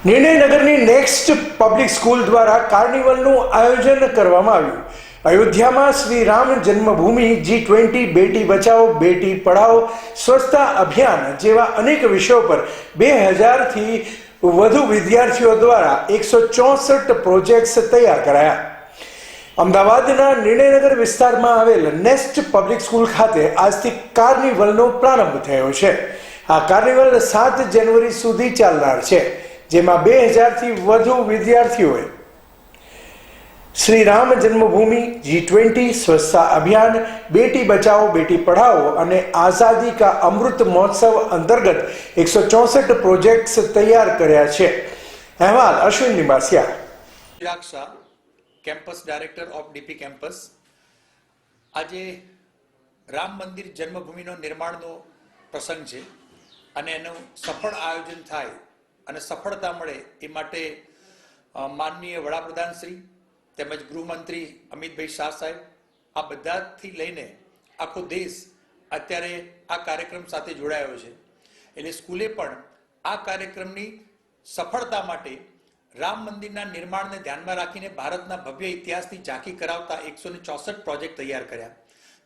નિર્ણયનગરની next public school દ્વારા કાર્નિવલનું આયોજન કરવામાં આવ્યું। અયોધ્યામાં શ્રી રામ જન્મભૂમિ, G20, બેટી બચાવો બેટી પઢાઓ, સ્વચ્છતા અભિયાન જેવા અનેક વિષયો પર 2000થી વધુ વિદ્યાર્થીઓ દ્વારા 164 પ્રોજેક્ટ્સ તૈયાર કરાયા। અમદાવાદના નિર્ણયનગર વિસ્તારમાં આવેલ નેક્સ્ટ પબ્લિક સ્કૂલ ખાતે આજથી કાર્નિવલનો પ્રારંભ થયો છે। આ કાર્નિવલ 7 જાન્યુઆરી સુધી ચાલનાર છે, જેમાં 2000થી વધુ વિદ્યાર્થીઓએ શ્રી રામ જન્મભૂમિ, G20, સ્વચ્છતા અભિયાન, બેટી બચાવો બેટી પઢાઓ અને આઝાદી કા અમૃત મહોત્સવ અંતર્ગત 164 પ્રોજેક્ટ્સ તૈયાર કર્યા છે। અહેવાલ Ashwin Limbasiya, campus director of DP campus. આજે રામ મંદિર જન્મભૂમિનો નિર્માણનો પ્રસંગ છે અને એનું સફળ આયોજન થાય અને સફળતા મળે એ માટે માનનીય વડાપ્રધાન શ્રી તેમજ ગૃહમંત્રી અમિતભાઈ શાહ સાહેબ, આ બધાથી લઈને આખો દેશ અત્યારે આ કાર્યક્રમ સાથે જોડાયો છે। એટલે સ્કૂલે પણ આ કાર્યક્રમની સફળતા માટે રામ મંદિરના નિર્માણને ધ્યાનમાં રાખીને ભારતના ભવ્ય ઇતિહાસની ઝાંખી કરાવતા 164 પ્રોજેક્ટ તૈયાર કર્યા,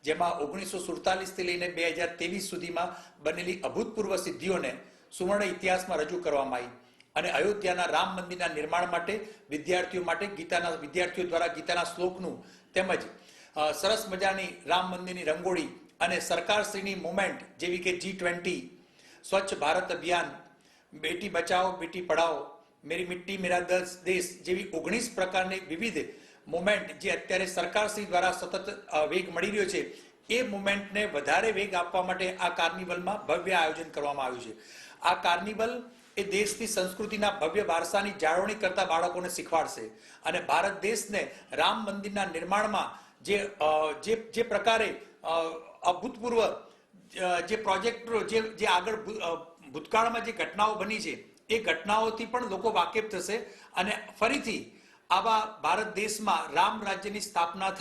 જેમાં 1947થી લઈને 2023 સુધીમાં બનેલી અભૂતપૂર્વ સિદ્ધિઓને સુવર્ણ ઇતિહાસમાં રજૂ કરવામાં આવી અને અયોધ્યાના રામ મંદિરના નિર્માણ માટે વિદ્યાર્થીઓ દ્વારા ગીતાના શ્લોકનું તેમજ સરસ મજાની રામ મંદિરની રંગોળી અને સરકારશ્રીની મુવમેન્ટ જેવી કે G20, સ્વચ્છ ભારત અભિયાન, બેટી બચાવો બેટી પઢાઓ, મેરી મિટ્ટી મેરા દેશ જેવી 19 પ્રકારની વિવિધ મુવમેન્ટ જે અત્યારે સરકારશ્રી દ્વારા સતત વેગ મળી રહ્યો છે, એ મુવમેન્ટને વધારે વેગ આપવા માટે આ કાર્નિવલમાં ભવ્ય આયોજન કરવામાં આવ્યું છે। આ કાર્નિવલ એ દેશની સંસ્કૃતિના ભવ્ય વારસાની જાળવણી કરતા બાળકોને શીખવાડશે અને ભારત દેશને રામ મંદિરના નિર્માણમાં જે પ્રકારે અભૂતપૂર્વ જે પ્રોજેક્ટો જે આગળ ભૂતકાળમાં જે ઘટનાઓ બની છે એ ઘટનાઓથી પણ લોકો વાકેફ થશે અને ફરીથી આવા ભારત દેશમાં રામ રાજ્યની સ્થાપના થાય